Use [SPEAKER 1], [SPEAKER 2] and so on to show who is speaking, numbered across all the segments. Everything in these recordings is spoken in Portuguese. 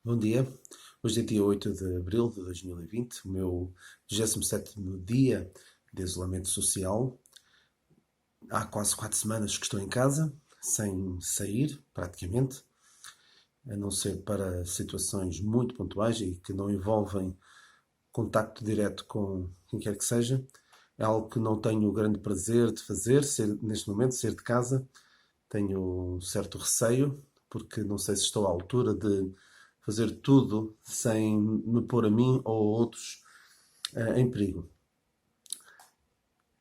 [SPEAKER 1] Bom dia. Hoje é dia 8 de abril de 2020, o meu 27º dia de isolamento social. Há quase 4 semanas que estou em casa, sem sair, praticamente, a não ser para situações muito pontuais e que não envolvem contacto direto com quem quer que seja. É algo que não tenho o grande prazer de fazer, neste momento, sair de casa. Tenho um certo receio, porque não sei se estou à altura de fazer tudo sem me pôr a mim ou outros em perigo.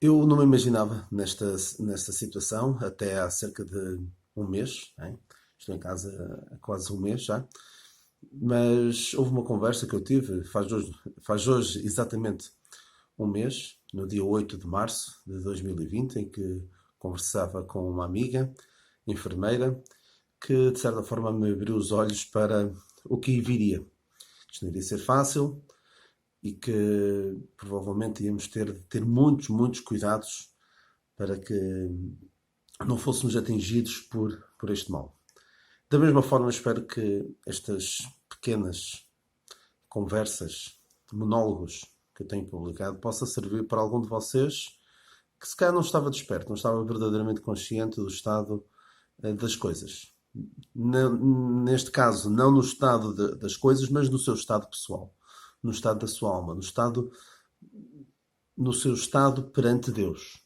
[SPEAKER 1] Eu não me imaginava nesta situação até há cerca de um mês, hein? Estou em casa há quase um mês já, mas houve uma conversa que eu tive, faz hoje exatamente um mês, no dia 8 de março de 2020, em que conversava com uma amiga, enfermeira, que de certa forma me abriu os olhos para o que viria. Isto não iria ser fácil e que provavelmente íamos ter de ter muitos, muitos cuidados para que não fôssemos atingidos por este mal. Da mesma forma, espero que estas pequenas conversas, monólogos que eu tenho publicado, possa servir para algum de vocês que se calhar não estava desperto, não estava verdadeiramente consciente do estado das coisas. Neste caso, não no estado das coisas, mas no seu estado pessoal, no estado da sua alma, no seu estado perante Deus.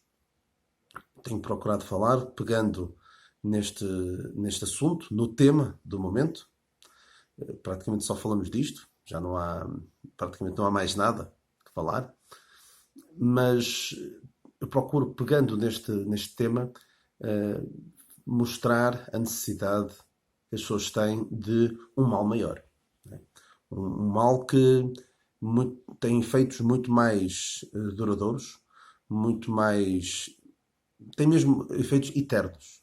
[SPEAKER 1] Tenho procurado falar, pegando neste assunto, no tema do momento. Praticamente só falamos disto, praticamente não há mais nada que falar, mas eu procuro, pegando neste tema, mostrar a necessidade que as pessoas têm de um mal maior. Né? Um mal que tem efeitos muito mais duradouros, muito mais. Tem mesmo efeitos eternos,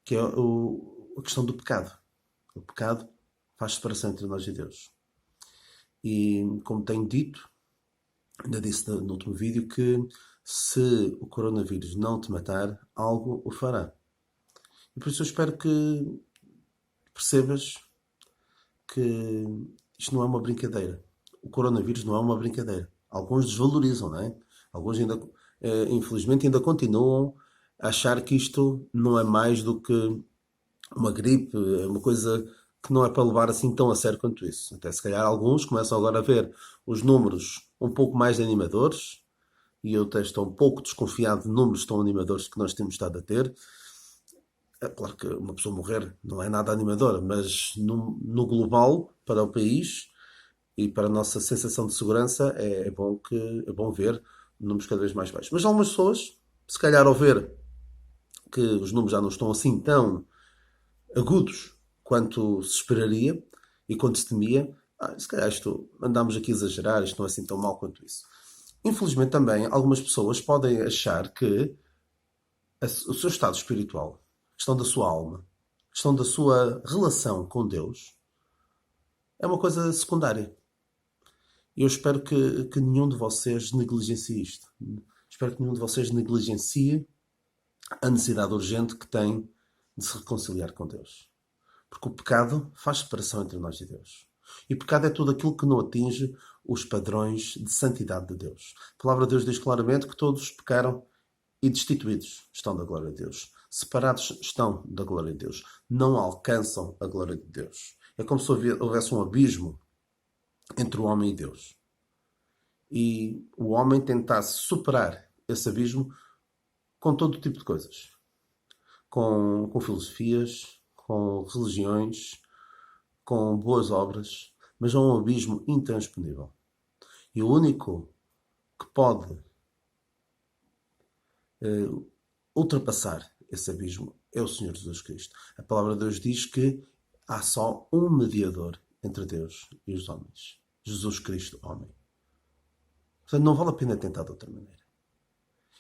[SPEAKER 1] que é a questão do pecado. O pecado faz separação entre nós e Deus. E, como tenho dito, ainda disse no último vídeo, que se o coronavírus não te matar, algo o fará. E por isso eu espero que percebas que isto não é uma brincadeira. O coronavírus não é uma brincadeira. Alguns desvalorizam, não é? Alguns ainda, infelizmente, ainda continuam a achar que isto não é mais do que uma gripe, é uma coisa que não é para levar assim tão a sério quanto isso. Até se calhar alguns começam agora a ver os números um pouco mais animadores, e eu até estou um pouco desconfiado de números tão animadores que nós temos estado a ter. É claro que uma pessoa morrer não é nada animador, mas no global, para o país e para a nossa sensação de segurança, é bom ver números cada vez mais baixos. Mas algumas pessoas, se calhar ao ver que os números já não estão assim tão agudos quanto se esperaria e quanto se temia, se calhar isto andamos aqui a exagerar, isto não é assim tão mal quanto isso. Infelizmente também algumas pessoas podem achar que o seu estado espiritual, a questão da sua alma, a questão da sua relação com Deus, é uma coisa secundária. E eu espero que nenhum de vocês negligencie isto. Espero que nenhum de vocês negligencie a necessidade urgente que tem de se reconciliar com Deus. Porque o pecado faz separação entre nós e Deus. E o pecado é tudo aquilo que não atinge os padrões de santidade de Deus. A palavra de Deus diz claramente que todos pecaram e destituídos estão da glória de Deus. Separados estão da glória de Deus. Não alcançam a glória de Deus. É como se houvesse um abismo entre o homem e Deus. E o homem tentasse superar esse abismo com todo tipo de coisas. Com filosofias, com religiões, com boas obras, mas é um abismo intransponível. E o único que pode ultrapassar esse abismo é o Senhor Jesus Cristo. A palavra de Deus diz que há só um mediador entre Deus e os homens. Jesus Cristo, homem. Portanto, não vale a pena tentar de outra maneira.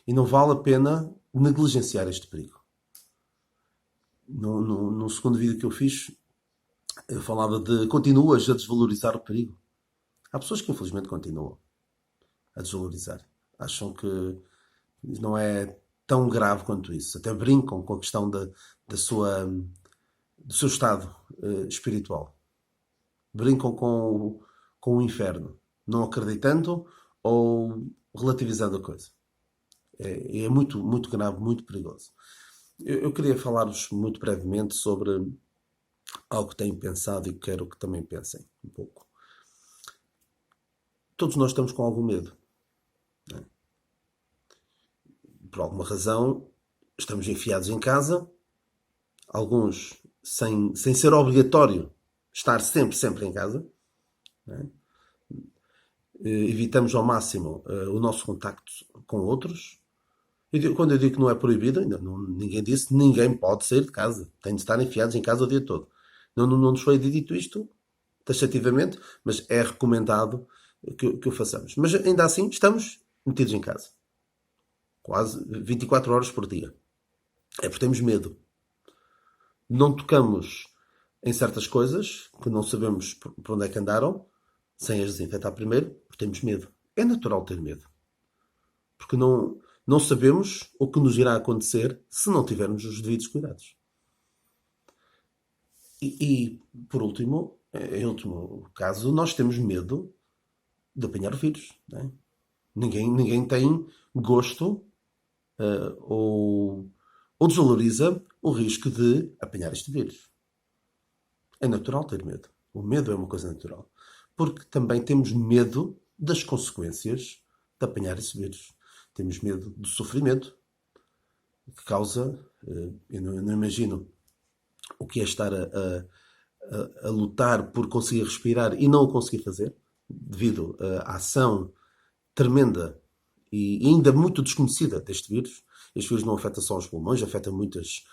[SPEAKER 1] E não vale a pena negligenciar este perigo. No segundo vídeo que eu fiz, eu falava de continuas a desvalorizar o perigo. Há pessoas que infelizmente continuam a desvalorizar. Acham que não é tão grave quanto isso. Até brincam com a questão do seu estado espiritual. Brincam com o inferno, não acreditando ou relativizando a coisa. É muito, muito grave, muito perigoso. Eu queria falar-vos muito brevemente sobre algo que tenho pensado e quero que também pensem um pouco. Todos nós estamos com algum medo. Não é? Por alguma razão, estamos enfiados em casa, alguns sem ser obrigatório estar sempre, sempre em casa. Não é? Evitamos ao máximo o nosso contacto com outros. Quando eu digo que não é proibido, ainda ninguém disse que ninguém pode sair de casa. Tem de estar enfiados em casa o dia todo. Não nos foi dito isto taxativamente, mas é recomendado que o façamos. Mas ainda assim estamos metidos em casa. Quase 24 horas por dia. É porque temos medo. Não tocamos em certas coisas que não sabemos por onde é que andaram, sem as desinfetar primeiro, porque temos medo. É natural ter medo. Porque não sabemos o que nos irá acontecer se não tivermos os devidos cuidados. Por último, em último caso, nós temos medo de apanhar o vírus. Não é? Ninguém tem gosto ou desvaloriza o risco de apanhar este vírus. É natural ter medo. O medo é uma coisa natural. Porque também temos medo das consequências de apanhar esse vírus. Temos medo do sofrimento que causa. Eu não imagino o que é estar a lutar por conseguir respirar e não o conseguir fazer, devido à ação tremenda e ainda muito desconhecida deste vírus. Este vírus não afeta só os pulmões, afeta muitas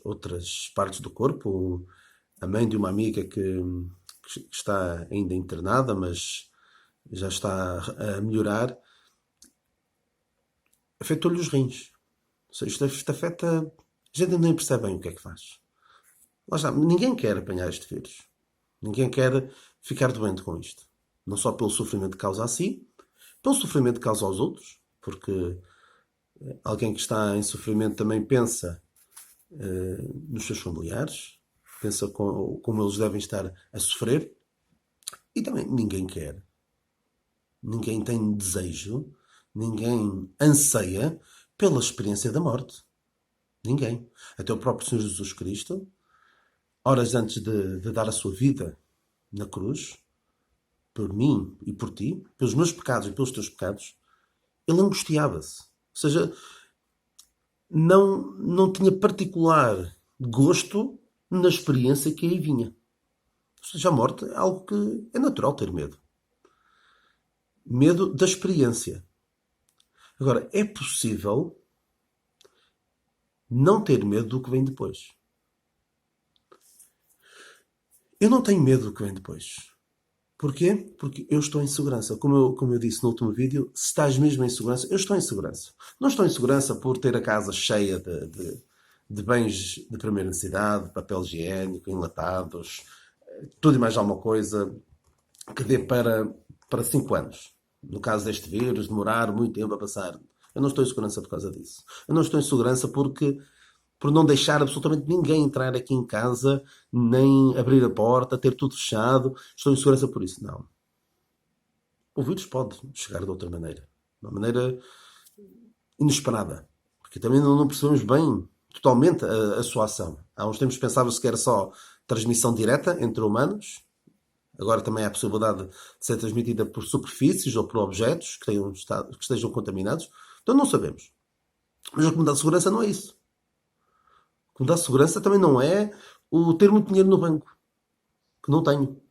[SPEAKER 1] outras partes do corpo. A mãe de uma amiga que está ainda internada, mas já está a melhorar, afetou-lhe os rins. Ou seja, isto afeta. A gente nem percebe bem o que é que faz. Lá está, ninguém quer apanhar este vírus. Ninguém quer ficar doente com isto. Não só pelo sofrimento que causa a si, pelo sofrimento que causa aos outros, porque alguém que está em sofrimento também pensa nos seus familiares, pensa como eles devem estar a sofrer, e também ninguém quer. Ninguém tem desejo, ninguém anseia pela experiência da morte. Ninguém. Até o próprio Senhor Jesus Cristo, horas antes de dar a sua vida na cruz, por mim e por ti, pelos meus pecados e pelos teus pecados, ele angustiava-se. Ou seja, não tinha particular gosto na experiência que aí vinha. Ou seja, a morte é algo que é natural ter medo. Medo da experiência. Agora, é possível não ter medo do que vem depois. Eu não tenho medo do que vem depois. Porquê? Porque eu estou em segurança. Como eu disse no último vídeo, se estás mesmo em segurança, eu estou em segurança. Não estou em segurança por ter a casa cheia de bens de primeira necessidade, papel higiênico, enlatados, tudo e mais alguma coisa que dê para 5 anos. No caso deste vírus, demorar muito tempo a passar. Eu não estou em segurança por causa disso. Eu não estou em segurança por não deixar absolutamente ninguém entrar aqui em casa, nem abrir a porta, ter tudo fechado. Estou em segurança por isso. Não. O vírus pode chegar de outra maneira. De uma maneira inesperada. Porque também não percebemos bem totalmente a sua ação. Há uns tempos pensava-se que era só transmissão direta entre humanos. Agora também há a possibilidade de ser transmitida por superfícies ou por objetos que estejam contaminados. Então não sabemos. Mas o que me dá segurança não é isso. O que me dá segurança também não é o ter muito dinheiro no banco. Que não tenho.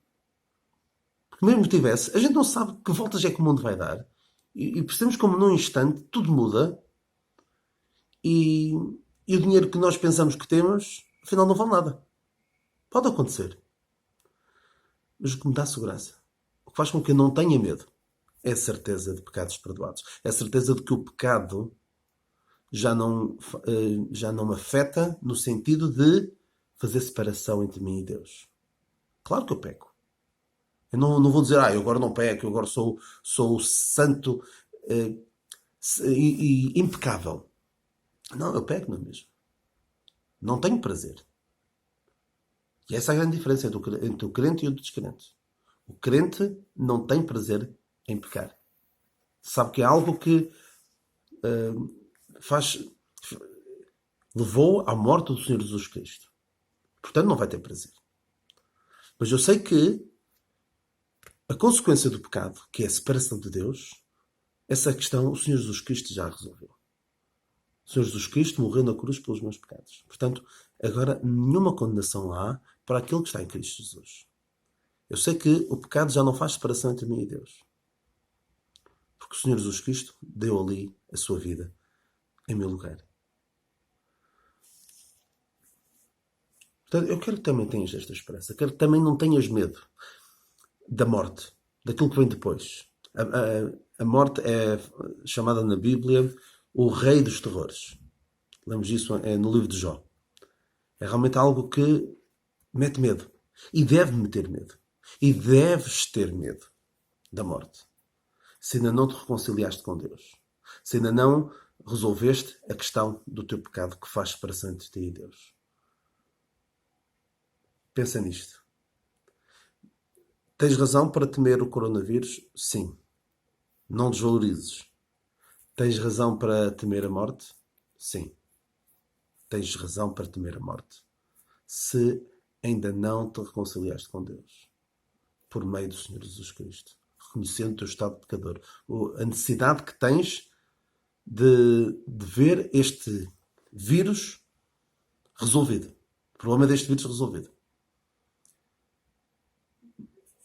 [SPEAKER 1] Porque mesmo que tivesse, a gente não sabe que voltas é que o mundo vai dar. E percebemos como num instante tudo muda e o dinheiro que nós pensamos que temos, afinal não vale nada. Pode acontecer. Mas o que me dá segurança, o que faz com que eu não tenha medo, é a certeza de pecados perdoados. É a certeza de que o pecado já não me afeta no sentido de fazer separação entre mim e Deus. Claro que eu peco. Eu não vou dizer, eu agora não peco, eu agora sou santo e impecável. Não, eu peco, não é mesmo? Não tenho prazer. E essa é a grande diferença entre o crente e o descrente. O crente não tem prazer em pecar. Sabe que é algo que faz, levou à morte do Senhor Jesus Cristo. Portanto, não vai ter prazer. Mas eu sei que a consequência do pecado, que é a separação de Deus, essa questão o Senhor Jesus Cristo já resolveu. O Senhor Jesus Cristo morreu na cruz pelos meus pecados. Portanto, agora nenhuma condenação há para aquele que está em Cristo Jesus. Eu sei que o pecado já não faz separação entre mim e Deus. Porque o Senhor Jesus Cristo deu ali a sua vida em meu lugar. Portanto, eu quero que também tenhas esta esperança. Quero que também não tenhas medo da morte, daquilo que vem depois. A morte é chamada na Bíblia o rei dos terrores. Lemos isso no livro de Jó. É realmente algo que mete medo. E deve meter medo. E deves ter medo da morte. Se ainda não te reconciliaste com Deus. Se ainda não resolveste a questão do teu pecado que faz separação entre ti e Deus. Pensa nisto. Tens razão para temer o coronavírus? Sim. Não desvalorizes. Tens razão para temer a morte? Sim. Tens razão para temer a morte. Se ainda não te reconciliaste com Deus. Por meio do Senhor Jesus Cristo. Reconhecendo o teu estado de pecador. A necessidade que tens de ver este vírus resolvido. O problema deste vírus resolvido.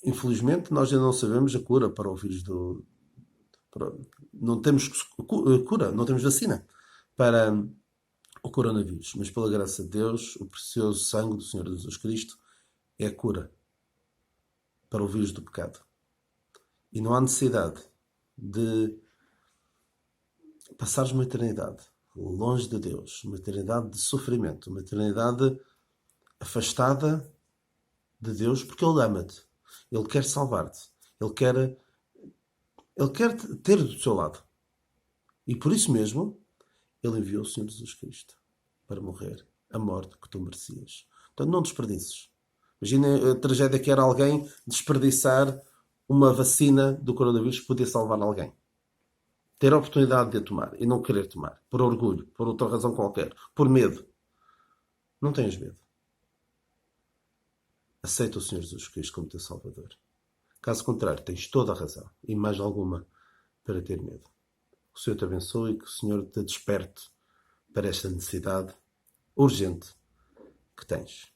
[SPEAKER 1] Infelizmente, nós ainda não sabemos a cura para o vírus não temos cura, não temos vacina para o coronavírus. Mas pela graça de Deus, o precioso sangue do Senhor Jesus Cristo é a cura para o vírus do pecado. E não há necessidade de passares uma eternidade longe de Deus, uma eternidade de sofrimento, uma eternidade afastada de Deus, porque Ele ama-te. Ele quer salvar-te. Ele quer ter do seu lado. E por isso mesmo, Ele enviou o Senhor Jesus Cristo para morrer a morte que tu merecias. Portanto, não desperdices. Imagina a tragédia que era alguém desperdiçar uma vacina do coronavírus que podia salvar alguém. Ter a oportunidade de a tomar e não querer tomar. Por orgulho, por outra razão qualquer. Por medo. Não tenhas medo. Aceita o Senhor Jesus Cristo como teu Salvador. Caso contrário, tens toda a razão e mais alguma para ter medo. Que o Senhor te abençoe e que o Senhor te desperte para esta necessidade urgente que tens.